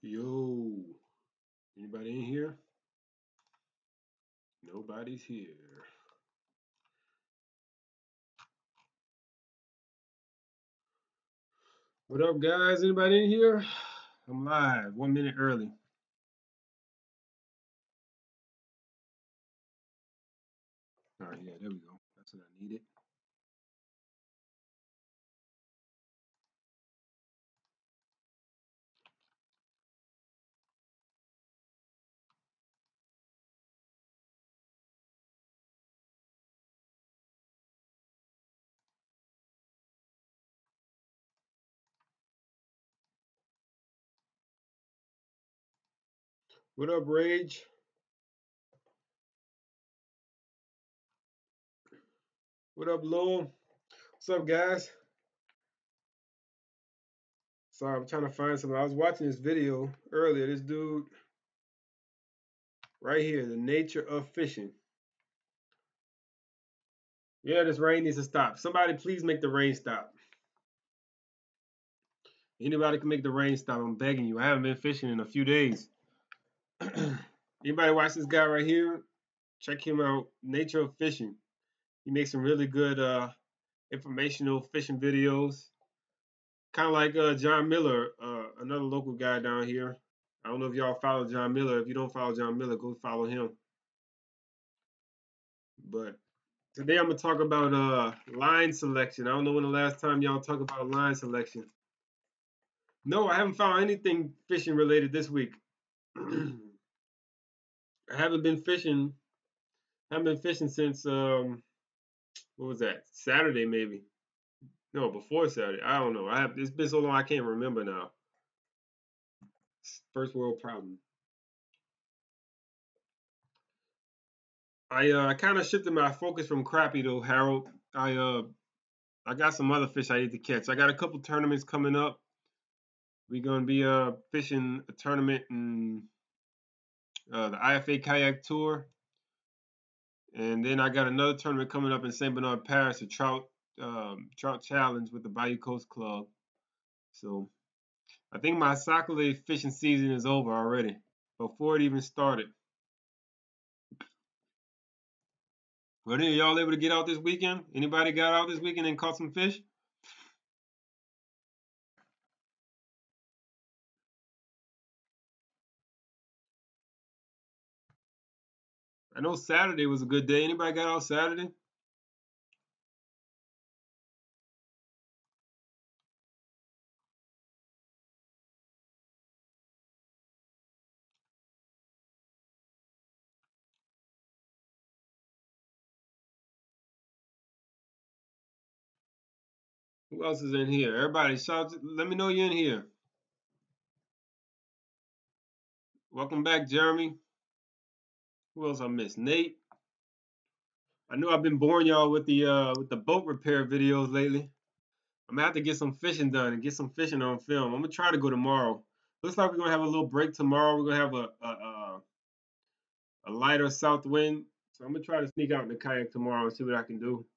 Yo, anybody in here? Nobody's here. What up, guys? Anybody in here? I'm live, 1 minute early. All right, yeah, there we go. That's what I needed. What up, Rage? What up, Lowell? What's up, guys? Sorry, I'm trying to find something. I was watching this video earlier. This dude right here, the nature of fishing. Yeah, this rain needs to stop. Somebody please make the rain stop. Anybody can make the rain stop. I'm begging you. I haven't been fishing in a few days. Anybody watch this guy right here? Check him out. Nature of Fishing. He makes some really good informational fishing videos. Kind of like John Miller, another local guy down here. I don't know if y'all follow John Miller. If you don't follow John Miller, go follow him. But today I'm gonna talk about line selection. I don't know when the last time y'all talk about line selection. No, I haven't found anything fishing related this week. I haven't been fishing. Haven't been fishing since what was that? Saturday maybe. No, before Saturday. I don't know. It's been so long I can't remember now. First world problem. I kind of shifted my focus from crappie though, Harold. I got some other fish I need to catch. I got a couple tournaments coming up. We're gonna be fishing a tournament in the IFA Kayak Tour, and then I got another tournament coming up in Saint Bernard Parish, a trout challenge with the Bayou Coast Club. So I think my sac-a-lait fishing season is over already before it even started. Were any of y'all able to get out this weekend? Anybody got out this weekend and caught some fish? I know Saturday was a good day. Anybody got out Saturday? Who else is in here? Everybody, shout! Let me know you're in here. Welcome back, Jeremy. Who else I missed? Nate. I know I've been boring y'all with the boat repair videos lately. I'm gonna have to get some fishing done and get some fishing on film. I'm gonna try to go tomorrow. Looks like we're gonna have a little break tomorrow. We're gonna have a lighter south wind, so I'm gonna try to sneak out in the kayak tomorrow and see what I can do.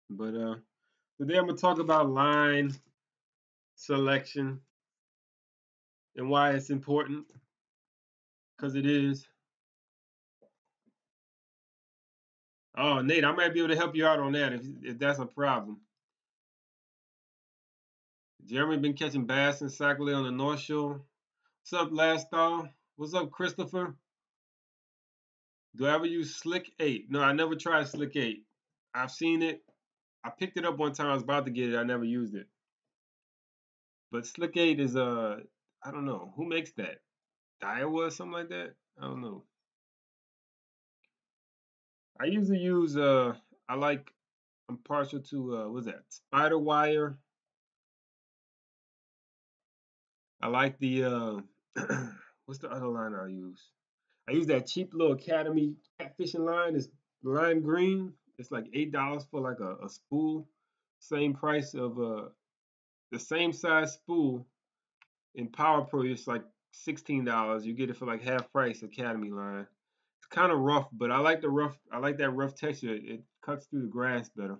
But today I'm gonna talk about line selection and why it's important, because it is. Oh, Nate, I might be able to help you out on that if that's a problem. Jeremy been catching bass in sac-a-lait on the North Shore. What's up, Last Star? What's up, Christopher? Do I ever use Slick 8? No, I never tried Slick 8. I've seen it. I picked it up one time. I was about to get it. I never used it. But Slick 8 is I don't know. Who makes that? Daiwa or something like that? I don't know. I usually use I'm partial to what's that? Spider wire. I like the what's the other line I use? I use that cheap little Academy catfishing line. It's lime green. It's like $8 for like a spool. Same price of the same size spool in Power Pro, it's like $16. You get it for like half price Academy line. It's kind of rough, but I like the rough. I like that rough texture. It cuts through the grass better.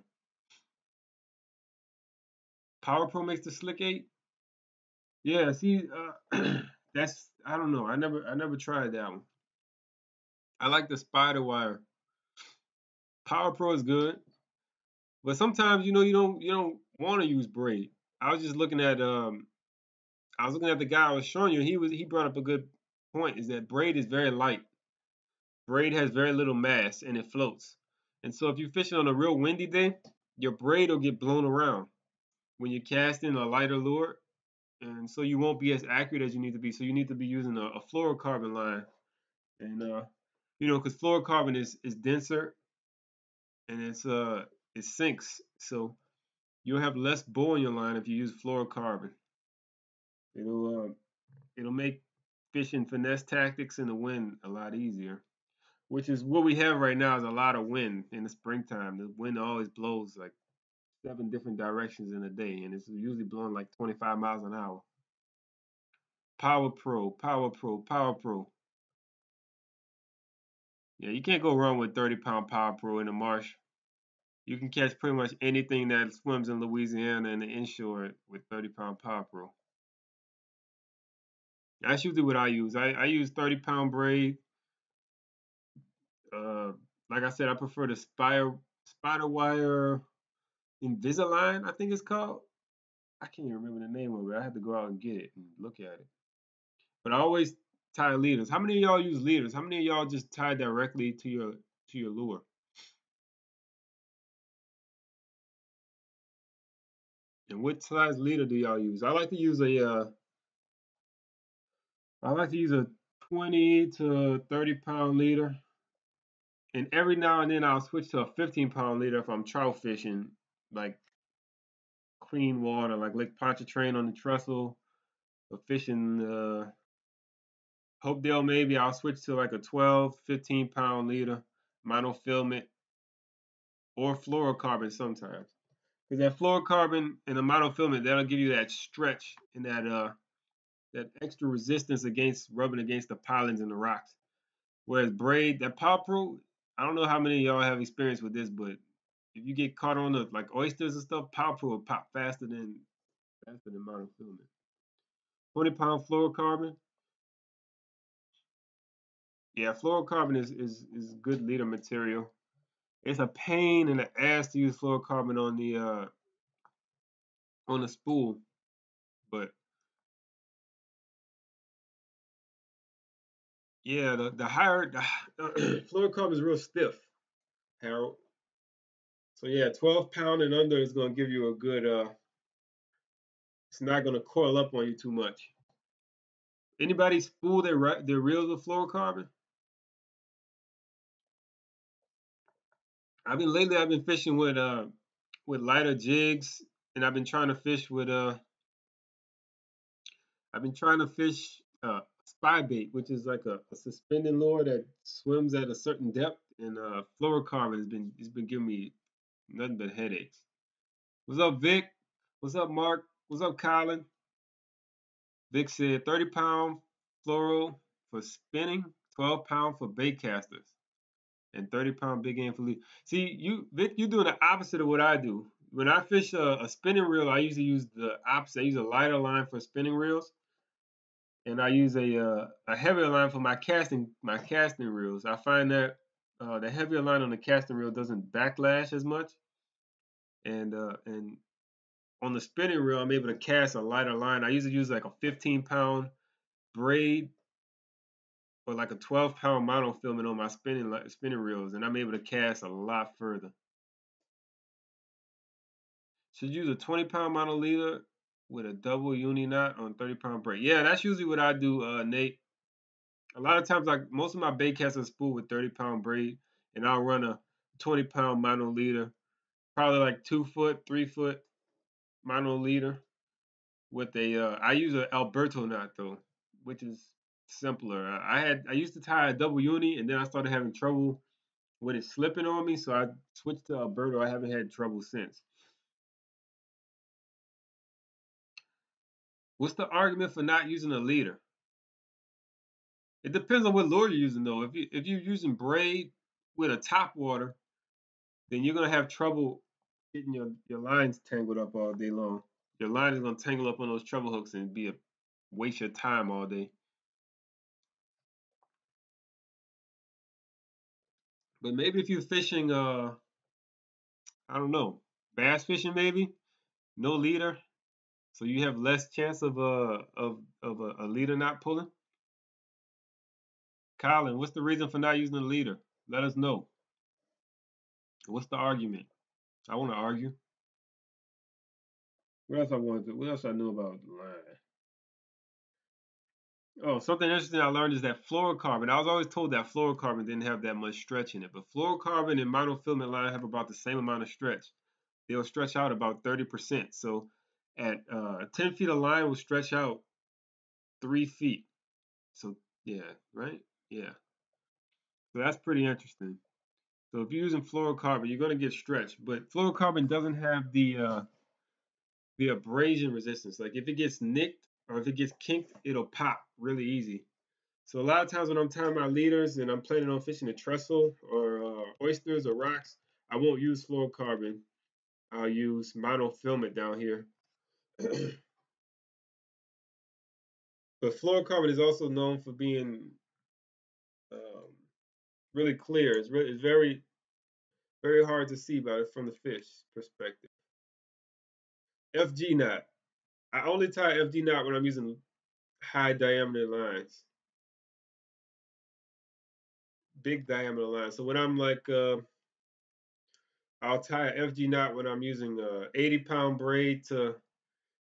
Power Pro makes the Slick 8. Yeah, see, that's I don't know. I never tried that one. I like the Spider Wire. Power Pro is good, but sometimes you don't want to use braid. I was just looking at I was looking at the guy I was showing you. He brought up a good point. Is that braid is very light. Braid has very little mass and it floats. And so if you're fishing on a real windy day, your braid will get blown around when you're casting a lighter lure, and so you won't be as accurate as you need to be. So you need to be using a fluorocarbon line, and because fluorocarbon is denser and it sinks, so you'll have less bull in your line if you use fluorocarbon. It'll it'll make fishing finesse tactics in the wind a lot easier. Which is what we have right now is a lot of wind in the springtime. The wind always blows like 7 different directions in a day, and it's usually blowing like 25 miles an hour. Power Pro, Power Pro, Power Pro. Yeah, you can't go wrong with 30-pound Power Pro in the marsh. You can catch pretty much anything that swims in Louisiana and the inshore with 30-pound Power Pro. That's usually what I use. I use 30-pound braid. Uh, like I said, I prefer the spider wire Invisalign, I think it's called. I can't even remember the name of it. I had to go out and get it and look at it. But I always tie leaders. How many of y'all use leaders? How many of y'all just tie directly to your lure? And what size leader do y'all use? I like to use a 20 to 30-pound leader. And every now and then I'll switch to a 15-pound leader if I'm trout fishing, like clean water, like Lake Pontchartrain on the trestle, or fishing Hopedale maybe. I'll switch to like a 12, 15-pound leader, monofilament, or fluorocarbon sometimes. Because that fluorocarbon and the monofilament, that'll give you that stretch and that extra resistance against rubbing against the pilings and the rocks. Whereas braid, that Power Pro, I don't know how many of y'all have experience with this, but if you get caught on the like oysters and stuff, Power Pro will pop faster than monofilament. 20-pound fluorocarbon. Yeah, fluorocarbon is good leader material. It's a pain in the ass to use fluorocarbon on the spool, but yeah, the higher fluorocarbon is real stiff, Harold. So yeah, 12-pound and under is gonna give you a good. It's not gonna coil up on you too much. Anybody spool their reels with fluorocarbon? I've been fishing with lighter jigs, and I've been trying to fish spy bait, which is like a suspended lure that swims at a certain depth, and fluorocarbon has been giving me nothing but headaches. What's up, Vic? What's up, Mark? What's up, Colin? Vic said 30-pound fluoro for spinning, 12-pound for bait casters, and 30-pound big game for lead. See, Vic, you're doing the opposite of what I do. When I fish a spinning reel, I usually use the opposite. I use a lighter line for spinning reels, and I use a heavier line for my casting reels. I find that the heavier line on the casting reel doesn't backlash as much, and on the spinning reel I'm able to cast a lighter line. I usually use like a 15-pound braid or like a 12-pound monofilament on my spinning reels, and I'm able to cast a lot further. Should use a 20-pound mono leader with a double uni knot on 30-pound braid. Yeah, that's usually what I do, Nate. A lot of times, like most of my bait casts are spooled with 30-pound braid, and I'll run a 20-pound mono leader, probably like 2 foot, 3 foot mono leader with I use an Alberto knot though, which is simpler. I used to tie a double uni, and then I started having trouble with it slipping on me, so I switched to Alberto. I haven't had trouble since. What's the argument for not using a leader? It depends on what lure you're using though. If you're using braid with a top water, then you're gonna have trouble getting your lines tangled up all day long. Your line is gonna tangle up on those treble hooks and be a waste your time all day. But maybe if you're fishing I don't know, bass fishing maybe, no leader, so you have less chance of a leader not pulling. Colin, what's the reason for not using a leader? Let us know. What's the argument? I want to argue. What else I wanted to? What else I knew about the line? Oh, something interesting I learned is that fluorocarbon. I was always told that fluorocarbon didn't have that much stretch in it, but fluorocarbon and monofilament line have about the same amount of stretch. They'll stretch out about 30%. So at 10 feet of line will stretch out 3 feet. So yeah, right? Yeah. So that's pretty interesting. So if you're using fluorocarbon, you're going to get stretched, but fluorocarbon doesn't have the abrasion resistance. Like if it gets nicked or if it gets kinked, it'll pop really easy. So a lot of times when I'm tying my leaders and I'm planning on fishing a trestle or oysters or rocks, I won't use fluorocarbon. I'll use monofilament down here. But fluorocarbon is also known for being um, really clear. It's very very hard to see about it from the fish perspective. FG knot. I only tie FG knot when I'm using high diameter lines, big diameter lines. So when I'm like, I'll tie a FG knot when I'm using 80-pound braid to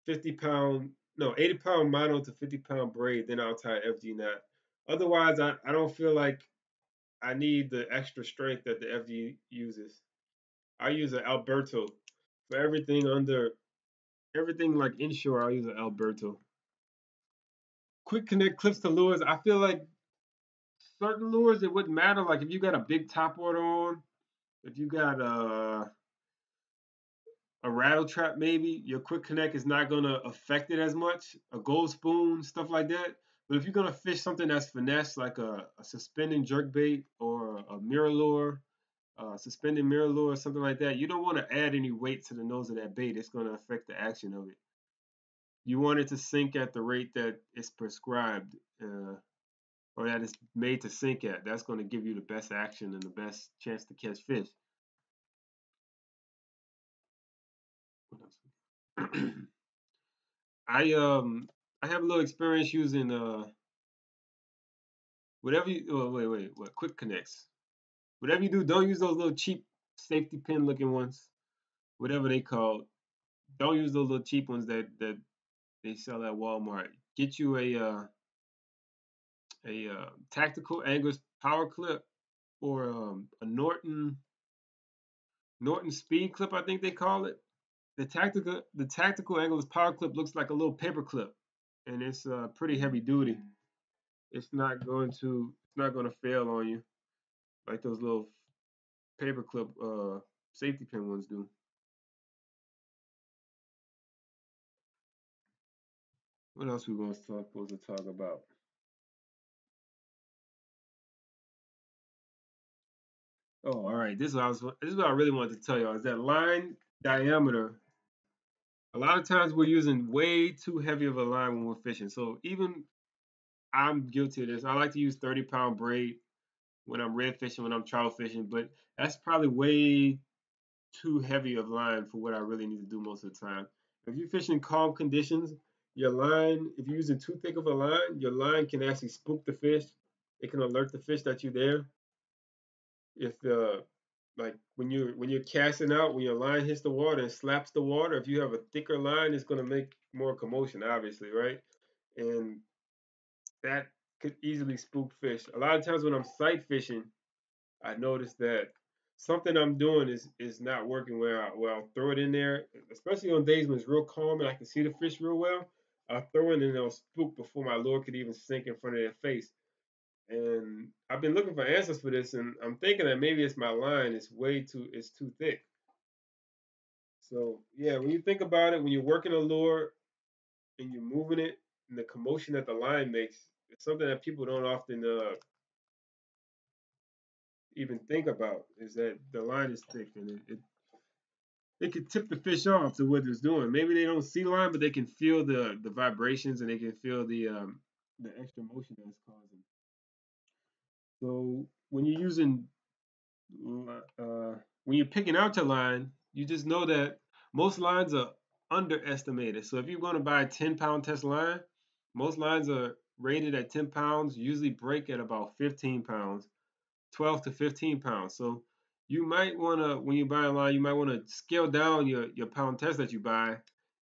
50-pound, no, 80-pound mono to 50-pound braid. Then I'll tie FG knot. Otherwise, I don't feel like I need the extra strength that the FG uses. I use an Alberto for everything like inshore. I'll use an Alberto. Quick connect clips to lures. I feel like certain lures it wouldn't matter. Like if you got a big top water on, if you got a rattle trap, maybe your quick connect is not gonna affect it as much. A gold spoon, stuff like that. But if you're gonna fish something that's finesse, like a suspending jerk bait or a mirror lure, suspended mirror lure, or something like that, you don't want to add any weight to the nose of that bait. It's gonna affect the action of it. You want it to sink at the rate that is prescribed. Or that it's made to sink at. That's going to give you the best action and the best chance to catch fish. I I have a little experience using whatever you wait what quick connects. Whatever you do, don't use those little cheap safety pin looking ones. Whatever they call. Don't use those little cheap ones that they sell at Walmart. Get you a tactical Angus power clip or a Norton speed clip, I think they call it. The tactical angler's power clip looks like a little paper clip, and it's pretty heavy duty. It's not going to fail on you like those little paper clip safety pin ones do. What else we going to supposed to talk about? Oh, all right. This is what I really wanted to tell y'all is that line diameter. A lot of times we're using way too heavy of a line when we're fishing. So even I'm guilty of this. I like to use 30-pound braid when I'm red fishing, when I'm trout fishing, but that's probably way too heavy of line for what I really need to do most of the time. If you're fishing calm conditions, your line, if you're using too thick of a line, your line can actually spook the fish. It can alert the fish that you're there. If like when you're casting out, when your line hits the water and slaps the water, if you have a thicker line, it's gonna make more commotion, obviously, right? And that could easily spook fish. A lot of times when I'm sight fishing, I noticed that something I'm doing is not working where I'll throw it in there, especially on days when it's real calm and I can see the fish real well. I'll throw it and it'll spook before my lure could even sink in front of their face. And I've been looking for answers for this, and I'm thinking that maybe it's my line. It's too thick. So yeah, when you think about it, when you're working a lure, and you're moving it, and the commotion that the line makes, it's something that people don't often even think about. Is that the line is thick, and it could tip the fish off to what it's doing. Maybe they don't see the line, but they can feel the vibrations, and they can feel the extra motion that it's causing. So when you're picking out your line, you just know that most lines are underestimated. So if you're going to buy a 10-pound test line, most lines are rated at 10 pounds, usually break at about 15 pounds, 12 to 15 pounds. So you might want to, when you buy a line, you might want to scale down your pound test that you buy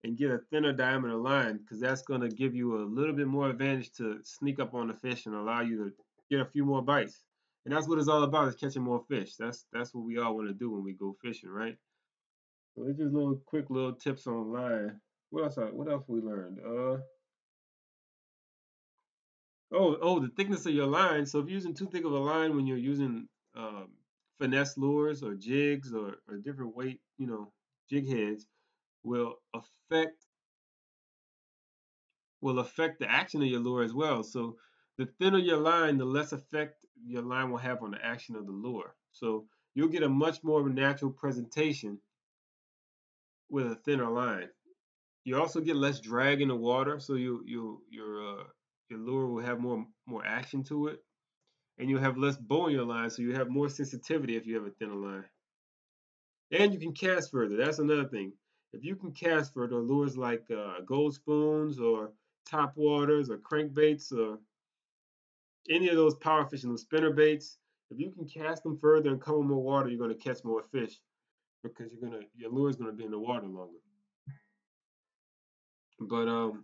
and get a thinner diameter line, because that's going to give you a little bit more advantage to sneak up on the fish and allow you to get a few more bites. And that's what it's all about, is catching more fish. That's what we all want to do when we go fishing, right? So it's just little quick little tips on line. What else we learned? The thickness of your line. So if you're using too thick of a line when you're using um, finesse lures or jigs or different weight, jig heads, will affect will affect the action of your lure as well. So the thinner your line, the less effect your line will have on the action of the lure. So you'll get a much more natural presentation with a thinner line. You also get less drag in the water, so your lure will have more action to it, and you'll have less bow in your line, so you have more sensitivity if you have a thinner line. And you can cast further. That's another thing. If you can cast further, lures like gold spoons or top waters or crankbaits or any of those power fishing, those spinner baits, if you can cast them further and cover more water, you're going to catch more fish, because your lure is going to be in the water longer. But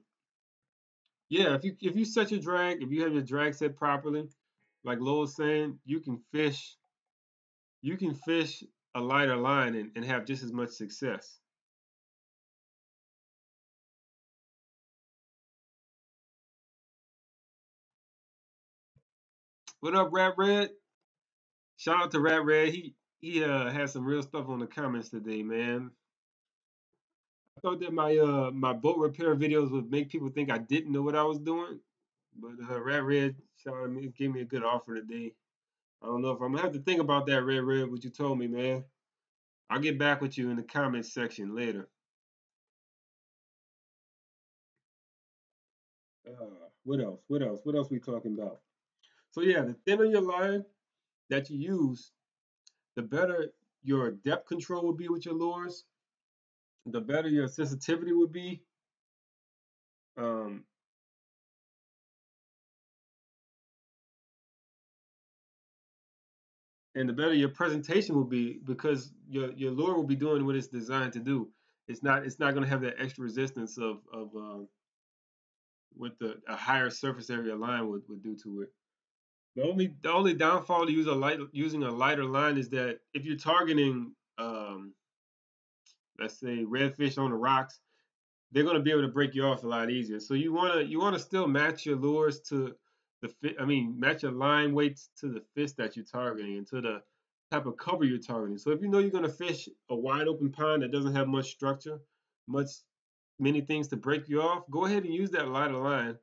yeah, if you set your drag, if you have your drag set properly, like Lowell was saying, you can fish a lighter line and have just as much success. What up, Rat Red? Shout out to Rat Red. He had some real stuff on the comments today, man. I thought that my boat repair videos would make people think I didn't know what I was doing, but Rat Red shout out me, gave me a good offer today. I don't know if I'm gonna have to think about that, Red Red, what you told me, man. I'll get back with you in the comments section later. What else? What else? What else we talking about? So yeah, the thinner your line that you use, the better your depth control will be with your lures, the better your sensitivity will be, um, and the better your presentation will be, because your lure will be doing what it's designed to do. It's not going to have that extra resistance of what a higher surface area line would do to it. The only downfall to using a lighter line is that if you're targeting, let's say, redfish on the rocks, they're going to be able to break you off a lot easier. So you want to still match your lures to match your line weights to the fish that you're targeting and to the type of cover you're targeting. So if you know you're going to fish a wide open pond that doesn't have much structure, much many things to break you off, go ahead and use that lighter line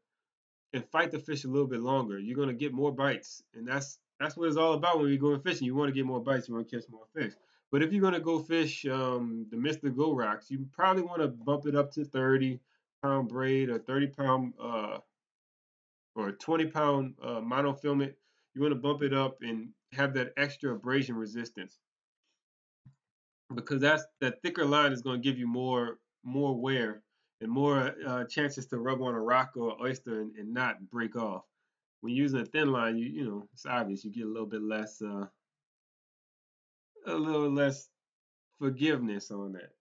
and fight the fish a little bit longer. You're going to get more bites, and that's what it's all about when you're going fishing. You want to get more bites, you want to catch more fish. But if you're going to go fish the Mr. Go Rocks, you probably want to bump it up to 30-pound braid or 30-pound or 20-pound monofilament. You want to bump it up and have that extra abrasion resistance, because that thicker line is going to give you more wear and more chances to rub on a rock or oyster and not break off. When using a thin line, it's obvious you get a little less forgiveness on that.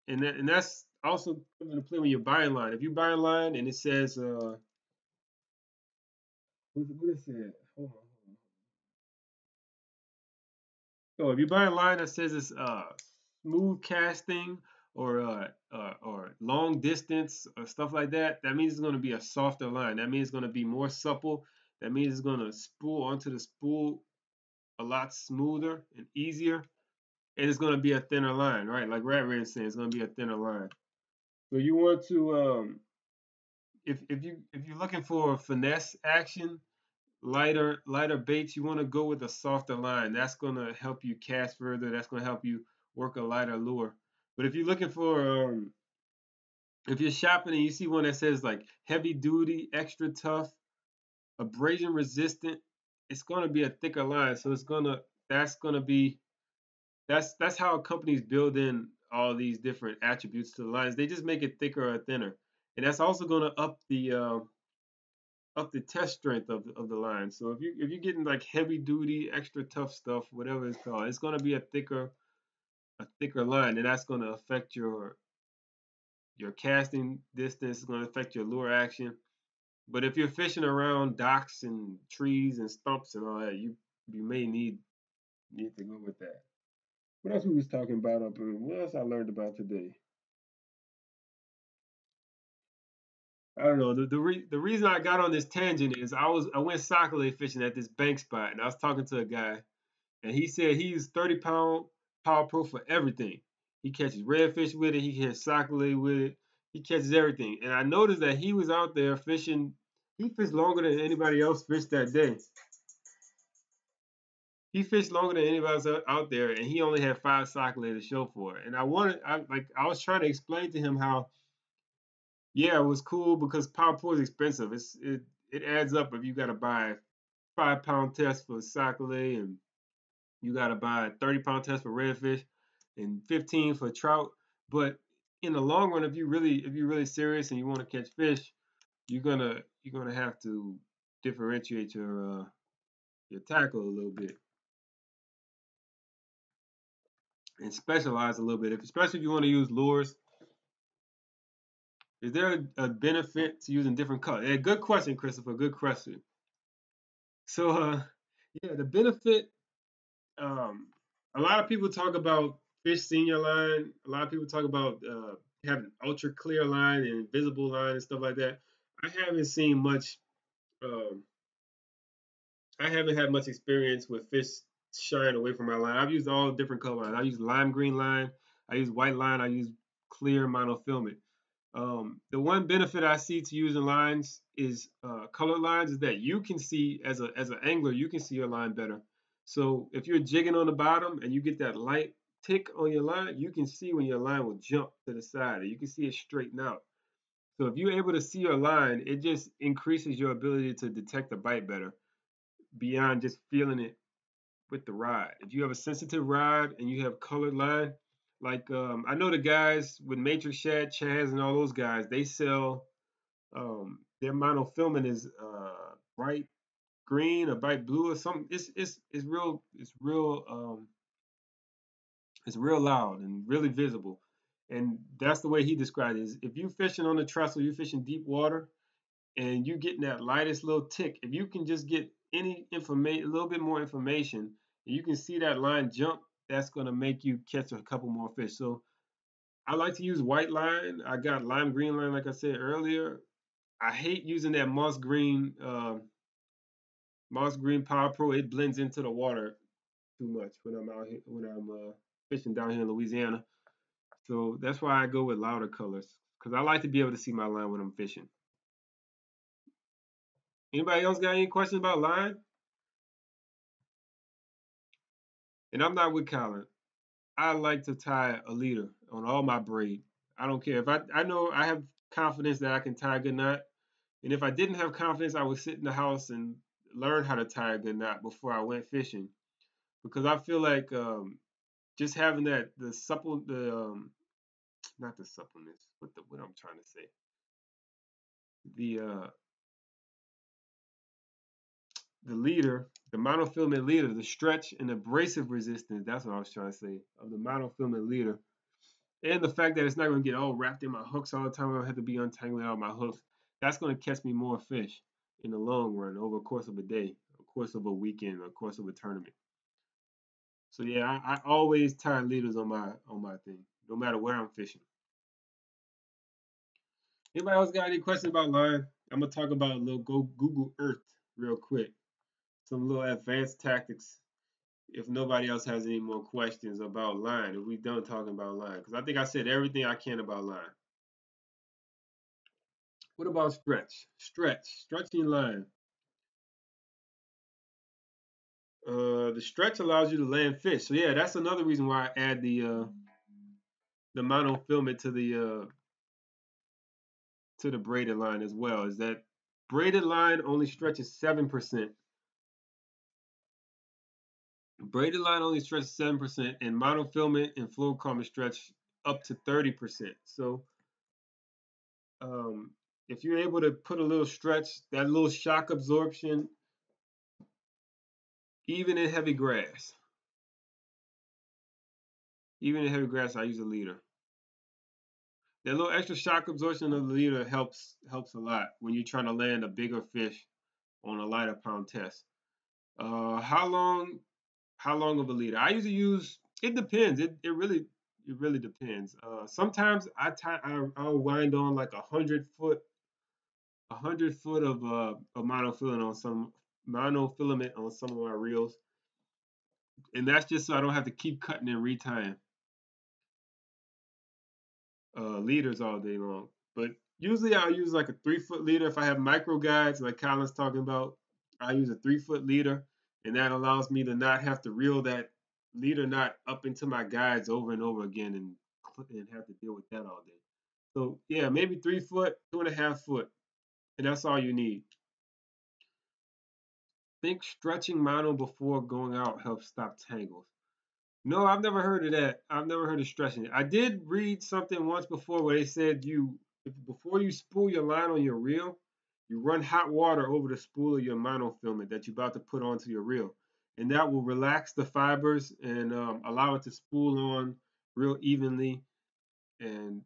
And that's also coming into play when you're buying line. If you buy a line and it says what is it? Hold on. So if you buy a line that says it's smooth casting or long distance or stuff like that, that means it's going to be a softer line. That means it's going to be more supple. That means it's going to spool onto the spool a lot smoother and easier, and it's going to be a thinner line, right? Like Rat Red is saying, it's going to be a thinner line. So you want to if you're looking for finesse action, lighter baits, you want to go with a softer line. That's gonna help you cast further. That's gonna help you work a lighter lure. But if you're looking for if you're shopping and you see one that says like heavy duty, extra tough, abrasion resistant, it's gonna be a thicker line. So that's gonna be that's how companies build in all these different attributes to the lines. They just make it thicker or thinner, and that's also gonna up the test strength of the line. So if you're getting like heavy duty, extra tough stuff, whatever it's called, it's gonna be a thicker line, and that's gonna affect your casting distance. It's gonna affect your lure action. But if you're fishing around docks and trees and stumps and all that, you may need to go with that. What else we was talking about up here? What else I learned about today? I don't know. The reason I got on this tangent is I went sockeye fishing at this bank spot, and I was talking to a guy, and he said he used 30-pound Power Pro for everything. He catches redfish with it. He catches sockeye with it. He catches everything. And I noticed that he was out there fishing. He fished longer than anybody else fished that day. He fished longer than anybody else out there, and he only had 5 sockeye to show for it. And I was trying to explain to him how, yeah, it was cool because Power Pro is expensive. It adds up if you got to buy 5-pound test for sockeye, and you got to buy a 30-pound test for redfish, and 15 for trout. But in the long run, if you're really serious and you want to catch fish, you're gonna have to differentiate your tackle a little bit and specialize a little bit. Especially if you want to use lures. Is there a benefit to using different colors? Yeah, good question, Christopher. Good question. So, yeah, the benefit. Um, a lot of people talk about fish senior line. A lot of people talk about having ultra clear line and invisible line and stuff like that. I haven't seen much. Um, I haven't had much experience with fish shying away from my line. I've used all different color lines. I use lime green line. I use white line. I use clear monofilament. The one benefit I see to using lines is color lines is that you can see as an angler, you can see your line better. So if you're jigging on the bottom and you get that light tick on your line, you can see when your line will jump to the side, or you can see it straighten out. So if you're able to see your line, it just increases your ability to detect the bite better beyond just feeling it with the rod. If you have a sensitive rod and you have colored line, like I know the guys with Matrix Shad, Chaz, and all those guys, they sell their monofilament is bright green or bright blue or something. It's real loud and really visible. And that's the way he described it. Is if you fishing on the trestle, you fishing deep water, and you getting that lightest little tick, if you can just get any information, a little bit more information, and you can see that line jump, that's gonna make you catch a couple more fish. So I like to use white line. I got lime green line, like I said earlier. I hate using that moss green Power Pro. It blends into the water too much when I'm out here when I'm fishing down here in Louisiana. So that's why I go with louder colors because I like to be able to see my line when I'm fishing. Anybody else got any questions about line? And I'm not with Colin. I like to tie a leader on all my braid. I don't care if I know I have confidence that I can tie a good knot. And if I didn't have confidence, I would sit in the house and learn how to tie a good knot before I went fishing. Because I feel like just having that the supple the not the suppleness, what I'm trying to say. The the leader, the monofilament leader, the stretch and abrasive resistance, that's what I was trying to say, of the monofilament leader. And the fact that it's not going to get all wrapped in my hooks all the time. I don't have to be untangling all my hooks. That's going to catch me more fish in the long run over the course of a day, a course of a weekend, a course of a tournament. So yeah, I always tie leaders on my thing, no matter where I'm fishing. Anybody else got any questions about line? I'm gonna talk about a little go Google Earth real quick. Some little advanced tactics. If nobody else has any more questions about line, if we done talking about line, because I think I said everything I can about line. What about stretch? Stretching line. The stretch allows you to land fish. So yeah, that's another reason why I add the monofilament to the braided line as well. Is that braided line only stretches 7%. Braided line only stretches 7%, and monofilament and fluorocarbon stretch up to 30%. So um, if you're able to put a little stretch, that little shock absorption, even in heavy grass, I use a leader. That little extra shock absorption of the leader helps a lot when you're trying to land a bigger fish on a lighter pound test. How long of a leader? I usually use. It depends. It really depends. Sometimes I'll wind on like 100 foot of monofilament on some of my reels, and that's just so I don't have to keep cutting and retying leaders all day long. But usually I'll use like a 3 foot leader if I have micro guides like Colin's talking about. I use a 3 foot leader, and that allows me to not have to reel that leader knot up into my guides over and over again and have to deal with that all day. So yeah, maybe 3 foot, 2.5 foot, and that's all you need. Think stretching mono before going out helps stop tangles. No, I've never heard of that. I've never heard of stretching it. I did read something once before where they said before you spool your line on your reel, you run hot water over the spool of your monofilament that you're about to put onto your reel, and that will relax the fibers and allow it to spool on real evenly and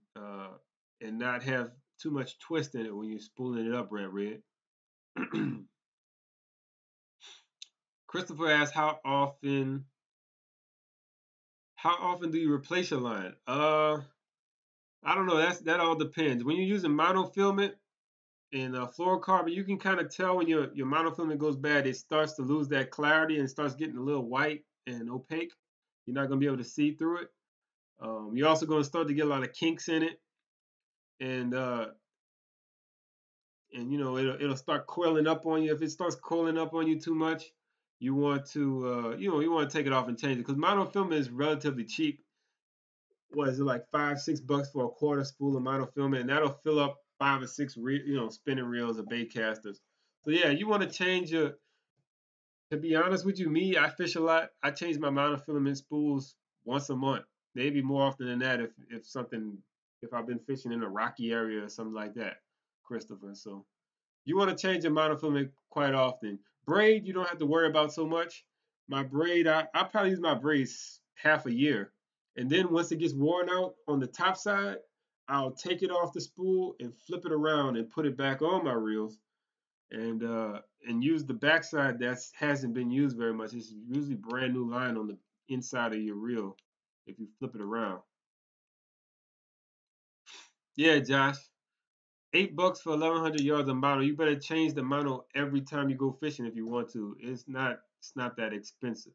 not have too much twist in it when you're spooling it up, red. Christopher asks, how often do you replace your line? I don't know. That all depends. When you're using monofilament and fluorocarbon, you can kind of tell when your monofilament goes bad. It starts to lose that clarity and starts getting a little white and opaque. You're not going to be able to see through it. You're also going to start to get a lot of kinks in it, and it'll start coiling up on you. If it starts coiling up on you too much, you want to you want to take it off and change it because monofilament is relatively cheap. What is it, like $5-6 for a quarter spool of monofilament, and that'll fill up 5 or 6 spinning reels or bait casters. So yeah, you want to change your. To be honest with you, me, I fish a lot. I change my monofilament spools once a month, maybe more often than that if I've been fishing in a rocky area or something like that, Christopher. So you want to change your monofilament quite often. Braid, you don't have to worry about so much. My braid, I probably use my braids half a year. And then once it gets worn out on the top side, I'll take it off the spool and flip it around and put it back on my reels and use the backside that hasn't been used very much. It's usually brand new line on the inside of your reel if you flip it around. Yeah, Josh. $8 for 1,100 yards of mono. You better change the mono every time you go fishing if you want to. It's not that expensive.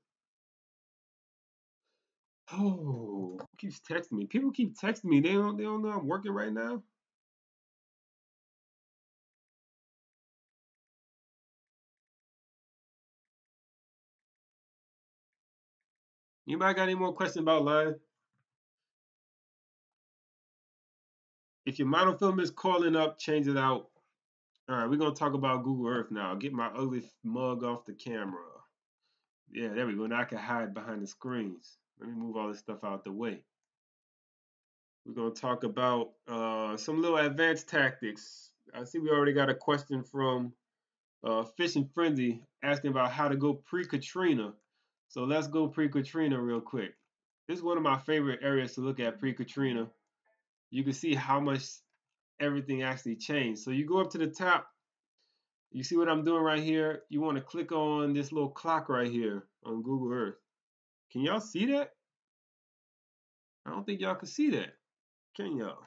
Oh, who keeps texting me? People keep texting me. They don't know I'm working right now. Anybody got any more questions about line? If your monofilament is coiling up, change it out. All right, we're gonna talk about Google Earth now. Get my ugly mug off the camera. Yeah, there we go. Now I can hide behind the screens. Let me move all this stuff out the way. We're going to talk about some little advanced tactics. I see we already got a question from Fishing Frenzy asking about how to go pre-Katrina. So let's go pre-Katrina real quick. This is one of my favorite areas to look at pre-Katrina. You can see how much everything actually changed. So you go up to the top. You see what I'm doing right here? You want to click on this little clock right here on Google Earth. Can y'all see that? I don't think y'all can see that. Can y'all?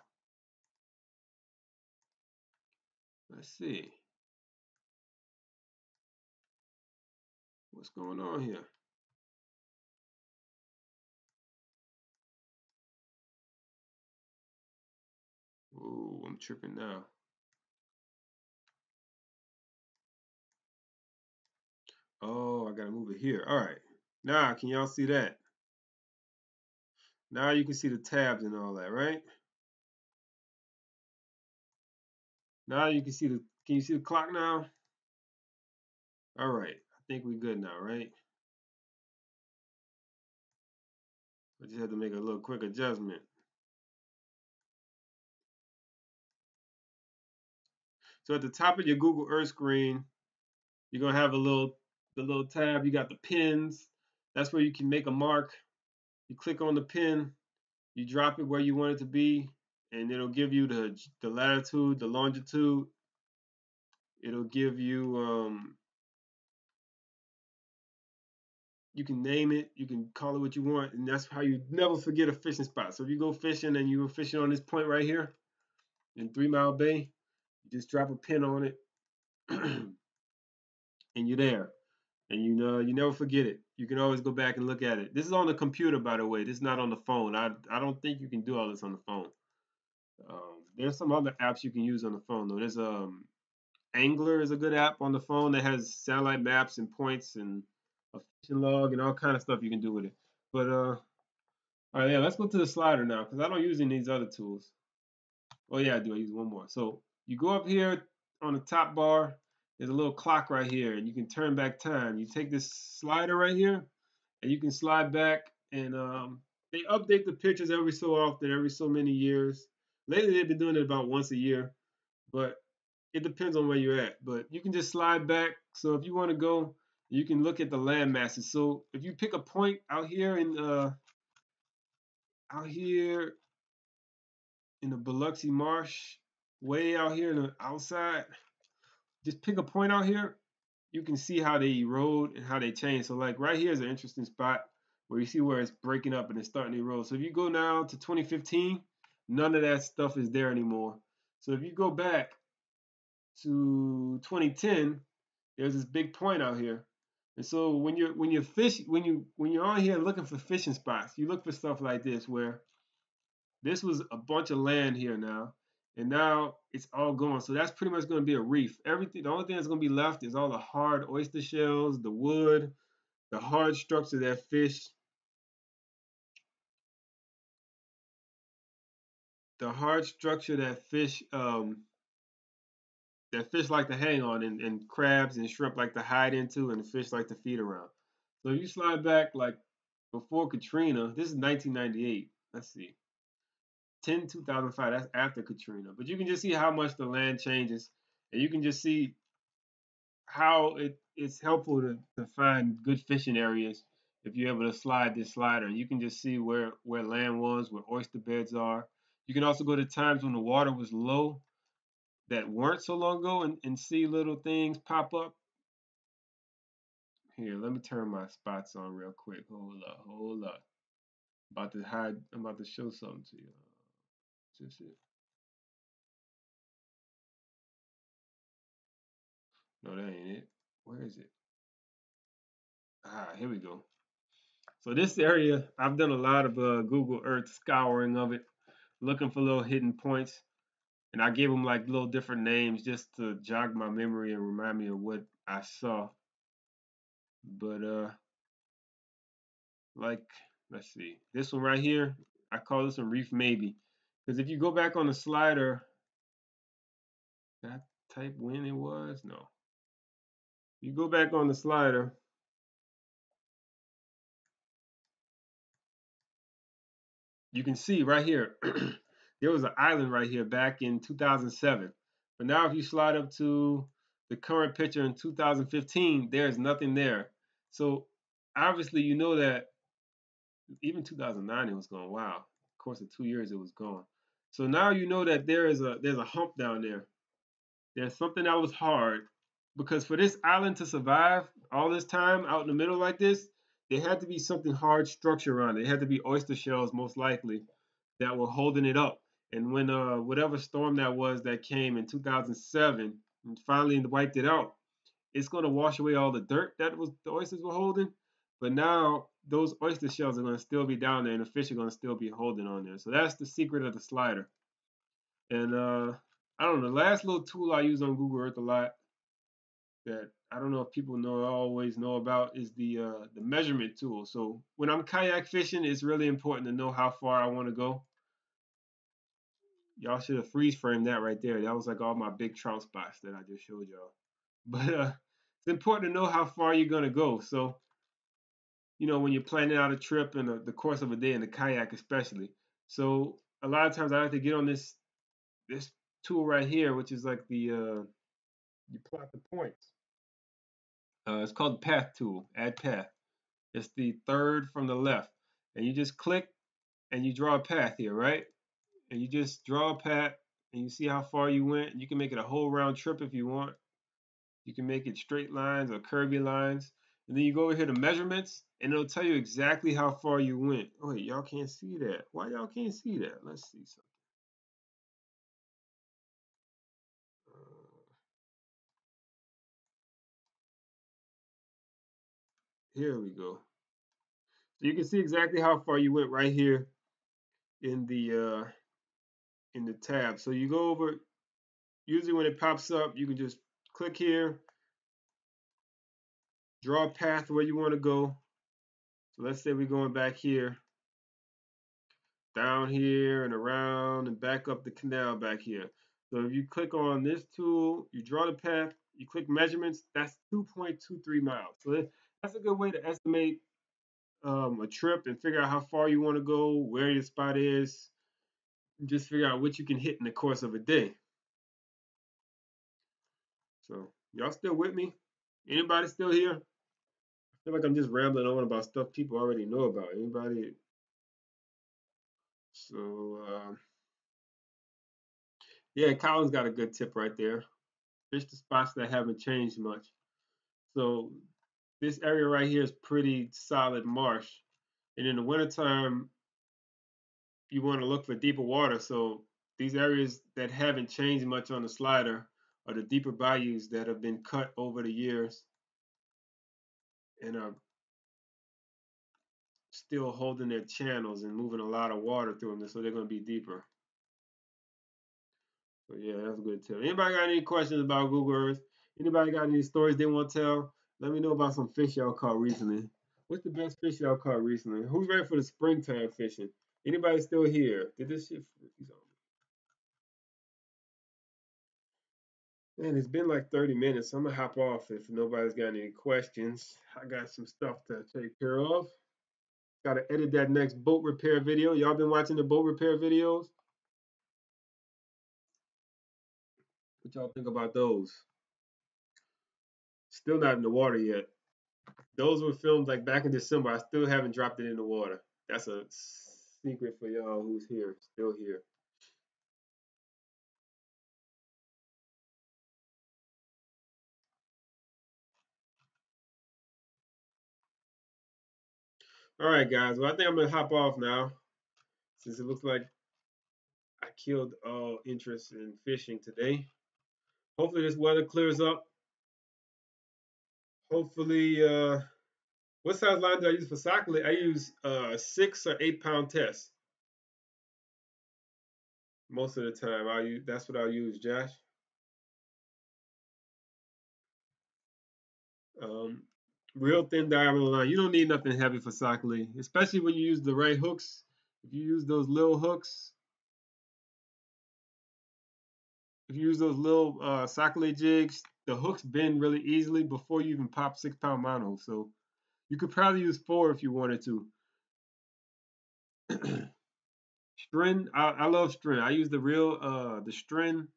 Let's see. What's going on here? Oh, I'm tripping now. Oh, I gotta move it here. All right. Now, can y'all see that? Now you can see the tabs and all that, right? Now you can see can you see the clock now? All right. I think we're good now, right? I just had to make a little quick adjustment. So at the top of your Google Earth screen, you're gonna have the little tab. You got the pins. That's where you can make a mark. You click on the pin, you drop it where you want it to be, and it'll give you the latitude, the longitude. It'll give you you can name it, you can call it what you want, and that's how you never forget a fishing spot. So if you go fishing and you were fishing on this point right here in 3 Mile Bay, you just drop a pin on it, and you're there. And you never forget it. You can always go back and look at it. This is on the computer, by the way. This is not on the phone. I don't think you can do all this on the phone. There's some other apps you can use on the phone though. There's Angler is a good app on the phone that has satellite maps and points and a fishing log and all kind of stuff you can do with it. But all right, yeah, let's go to the slider now because I don't use any of these other tools. Oh yeah, I do. I use one more. So you go up here on the top bar. There's a little clock right here, and you can turn back time. You take this slider right here, and you can slide back. And they update the pictures every so often, every so many years. Lately, they've been doing it about once a year, but it depends on where you're at. But you can just slide back. So if you want to go, you can look at the land masses. So if you pick a point out here in the Biloxi Marsh, way out here in the outside, just pick a point out here. You can see how they erode and how they change. So like right here is an interesting spot where you see where it's breaking up and it's starting to erode. So if you go now to 2015, none of that stuff is there anymore. So if you go back to 2010, there's this big point out here. And so when you're on here looking for fishing spots, you look for stuff like this where this was a bunch of land here now, and now it's all gone. So that's pretty much going to be a reef. Everything, the only thing that's going to be left is all the hard oyster shells, the wood, the hard structure the hard structure that fish like to hang on, and crabs and shrimp like to hide into, and the fish like to feed around. So if you slide back like before Katrina, this is 1998. Let's see. 2005, that's after Katrina. But you can just see how much the land changes. And you can just see how it's helpful to find good fishing areas if you're able to slide this slider. You can just see where land was, where oyster beds are. You can also go to times when the water was low that weren't so long ago and see little things pop up. Here, let me turn my spots on real quick. Hold up, hold up. I'm about to show something to you. Just it. No, that ain't it. Where is it? Here we go. So this area, I've done a lot of Google Earth scouring of it, looking for little hidden points, and I gave them like little different names just to jog my memory and remind me of what I saw. But like, let's see, this one right here, I call this one Reef Maybe, because if you go back on the slider, did I type when it was? No. You go back on the slider, you can see right here, there was an island right here back in 2007. But now if you slide up to the current picture in 2015, there's nothing there. So obviously you know that even 2009 it was gone. Wow. Of course in 2 years it was gone. So now you know that there's a hump down there. There's something that was hard because for this island to survive all this time out in the middle like this, there had to be something hard structure around it. It had to be oyster shells most likely that were holding it up. And when whatever storm that was that came in 2007 and finally wiped it out, it's going to wash away all the dirt that was the oysters were holding. But now those oyster shells are going to still be down there, and the fish are going to still be holding on there. So that's the secret of the slider. And I don't know. The last little tool I use on Google Earth a lot that I don't know if people always know about is the measurement tool. So when I'm kayak fishing, it's really important to know how far I want to go. Y'all should have freeze framed that right there. That was like all my big trout spots that I just showed y'all. But it's important to know how far you're gonna go. So when you're planning out a trip in the course of a day in the kayak, especially. So a lot of times I like to get on this tool right here, which is like the you plot the points. It's called the path tool. Add path. It's the third from the left, and you just click and you draw a path here, right? And you just draw a path, and you see how far you went. You can make it a whole round trip if you want. You can make it straight lines or curvy lines. And then you go over here to measurements, and it'll tell you exactly how far you went. Oh, wait, y'all can't see that. Why y'all can't see that? Let's see something. Here we go. So you can see exactly how far you went right here in the tab. So you go over. Usually when it pops up, you can just click here, draw a path where you want to go. So let's say we're going back here, down here and around and back up the canal back here. So if you click on this tool, you draw the path, you click measurements, that's 2.23 miles. So that's a good way to estimate a trip and figure out how far you want to go, where your spot is, and just figure out what you can hit in the course of a day. So y'all still with me? Anybody still here? I feel like I'm just rambling on about stuff people already know about. Anybody? So yeah, Colin's got a good tip right there. Fish the spots that haven't changed much. So this area right here is pretty solid marsh. And in the wintertime, you want to look for deeper water. So these areas that haven't changed much on the slider are the deeper bayous that have been cut over the years and are still holding their channels and moving a lot of water through them, so they're going to be deeper. So yeah, that's a good tip. Anybody got any questions about Google Earth? Anybody got any stories they want to tell? Let me know about some fish y'all caught recently. What's the best fish y'all caught recently? Who's ready for the springtime fishing? Anybody still here? Did this shit freeze on me? Man, it's been like 30 minutes. So I'm gonna hop off if nobody's got any questions. I got some stuff to take care of. Gotta edit that next boat repair video. Y'all been watching the boat repair videos? What y'all think about those? Still not in the water yet. Those were filmed like back in December. I still haven't dropped it in the water. That's a secret for y'all who's here, still here. All right, guys. Well, I think I'm gonna hop off now since it looks like I killed all interest in fishing today. Hopefully this weather clears up. Hopefully, what size line do I use for socklet? I use 6 or 8 pound test most of the time. That's what I'll use, Josh. Um, Real thin diameter line. You don't need nothing heavy for socklet, especially when you use the right hooks. If you use those little hooks, if you use those little socklet jigs, the hooks bend really easily before you even pop 6 pound mono. So you could probably use 4 if you wanted to. String, I love string. I use the real the string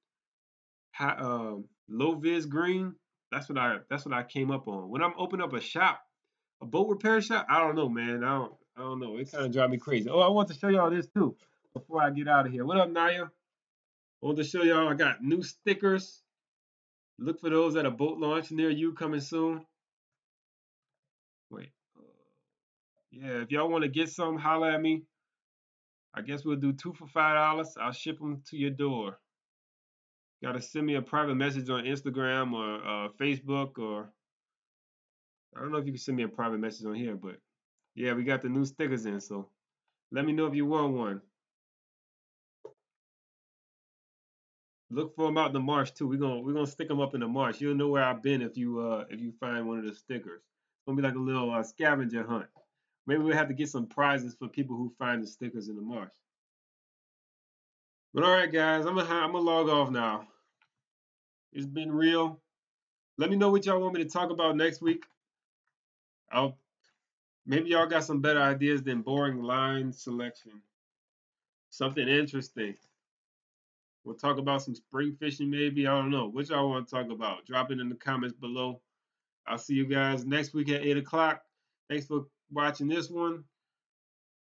low vis green. That's what I came up on. When I'm opening up a shop, a boat repair shop, I don't know, man. I don't know. It kind of drives me crazy. Oh, I want to show y'all this too before I get out of here. What up, Naya? I want to show y'all I got new stickers. Look for those at a boat launch near you coming soon. Wait. Yeah, if y'all want to get some, holla at me. I guess we'll do 2 for $5. I'll ship them to your door. Gotta send me a private message on Instagram or Facebook, or I don't know if you can send me a private message on here, but yeah, we got the new stickers in, so let me know if you want one. Look for them out in the marsh too. We're gonna stick them up in the marsh. You'll know where I've been if you find one of the stickers. It's gonna be like a little scavenger hunt. Maybe we'll have to get some prizes for people who find the stickers in the marsh. But all right, guys, I'm gonna log off now. It's been real. Let me know what y'all want me to talk about next week. I'll maybe y'all got some better ideas than boring line selection. Something interesting. We'll talk about some spring fishing maybe. I don't know. What y'all want to talk about? Drop it in the comments below. I'll see you guys next week at 8 o'clock. Thanks for watching this one.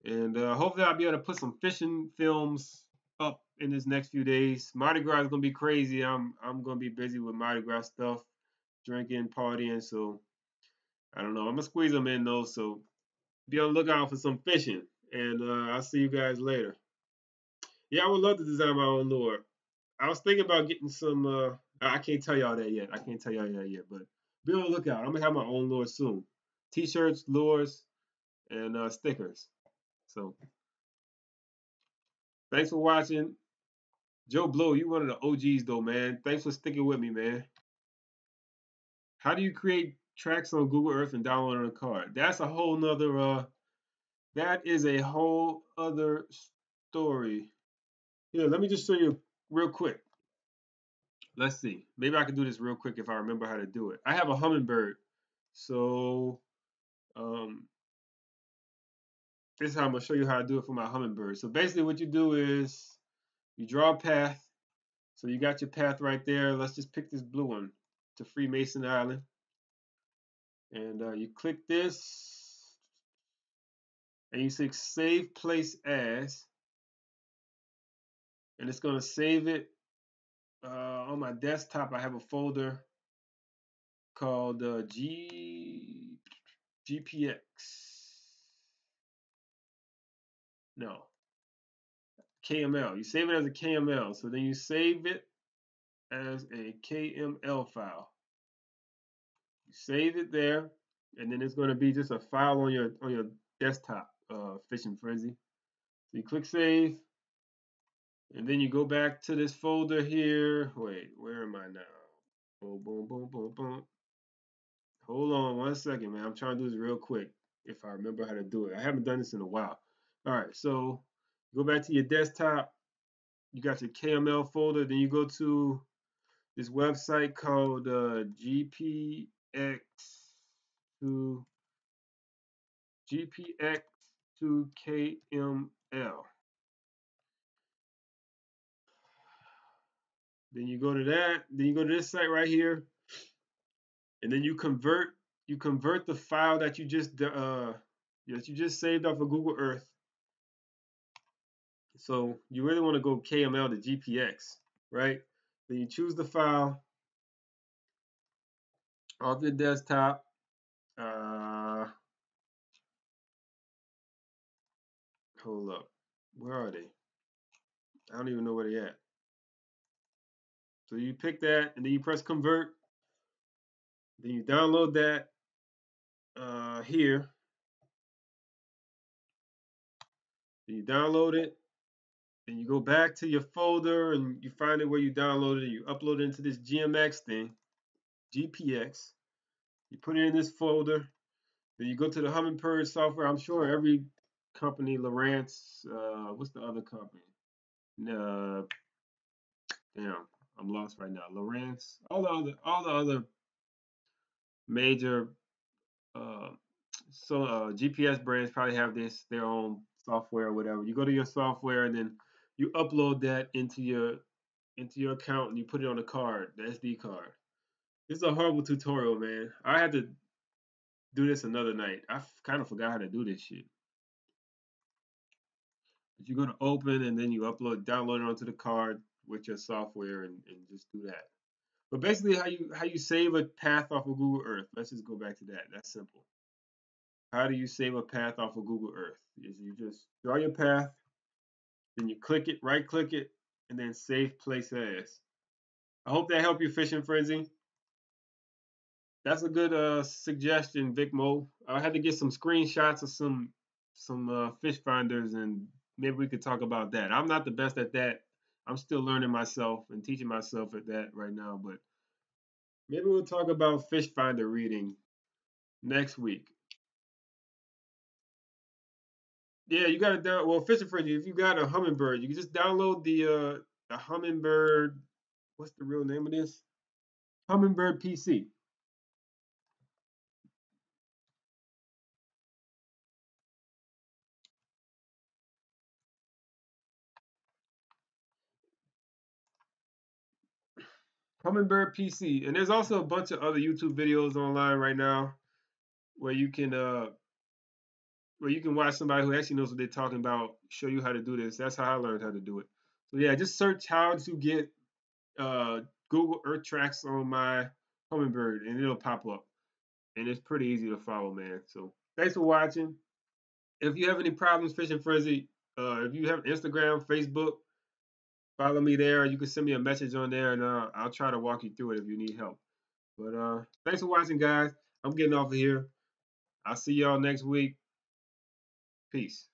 And hopefully I'll be able to put some fishing films up in this next few days. Mardi Gras is gonna be crazy. I'm gonna be busy with Mardi Gras stuff, drinking, partying. So I don't know. I'm gonna squeeze them in though. So be on the lookout for some fishing. And I'll see you guys later. Yeah, I would love to design my own lure. I was thinking about getting some. I can't tell y'all that yet. I can't tell y'all that yet. But be on the lookout. I'm gonna have my own lure soon. T-shirts, lures, and stickers. So thanks for watching. Joe Blow, you one of the OGs though, man. Thanks for sticking with me, man. How do you create tracks on Google Earth and download on a card? That's a whole nother that is a whole other story. Here, let me just show you real quick. Let's see. Maybe I can do this real quick if I remember how to do it. I have a hummingbird. So um this is how I'm gonna show you how to do it for my hummingbird. So basically what you do is you draw a path. So you got your path right there. Let's just pick this blue one to Freemason Island. And you click this and you say save place as, and it's going to save it on my desktop. I have a folder called GPX. No, KML. You save it as a KML. So then you save it as a KML file. You save it there, and then it's going to be just a file on your desktop, Fishing Frenzy. So you click save, and then you go back to this folder here. Wait, where am I now? Boom, boom, boom, boom, boom. Hold on 1 second, man. I'm trying to do this real quick if I remember how to do it. I haven't done this in a while. All right, so go back to your desktop. You got your KML folder. Then you go to this website called GPX to KML. Then you go to that. Then you go to this site right here, and then you convert the file that you just saved off of Google Earth. So you really want to go KML to GPX, right? Then you choose the file off your desktop. Hold up, where are they? I don't even know where they at. So you pick that, and then you press convert. Then you download that here. Then you download it. Then you go back to your folder and you find it where you downloaded it. You upload it into this GMX thing, GPX. You put it in this folder. Then you go to the Hummingbird software. I'm sure every company, Lowrance, what's the other company? Uh, damn, I'm lost right now. Lowrance, all the other major uh, GPS brands probably have their own software or whatever. You go to your software and then you upload that into your account and you put it on the card, the SD card. This is a horrible tutorial, man. I had to do this another night. I kind of forgot how to do this shit. But you go to open and then you download it onto the card with your software and just do that. But basically, how you save a path off of Google Earth. Let's just go back to that. That's simple. How do you save a path off of Google Earth? Is you just draw your path, then you click it, right click it, and then save place as. I hope that helped you, Fishing Frenzy. That's a good suggestion, Vic Mo. I had to get some screenshots of some fish finders, and maybe we could talk about that. I'm not the best at that. I'm still learning myself and teaching myself at that right now. But maybe we'll talk about fish finder reading next week. Yeah, you got to down. Well, fishing frenzy. If you got a hummingbird, you can just download the hummingbird. What's the real name of this? Hummingbird PC. Hummingbird PC. And there's also a bunch of other YouTube videos online right now where you can watch somebody who actually knows what they're talking about show you how to do this. That's how I learned how to do it. So yeah, just search how to get uh, Google Earth tracks on my hummingbird, and it'll pop up. And it's pretty easy to follow, man. So thanks for watching. If you have any problems fishing frenzy, if you have Instagram, Facebook, follow me there. You can send me a message on there, and I'll try to walk you through it if you need help. But thanks for watching, guys. I'm getting off of here. I'll see y'all next week. Peace.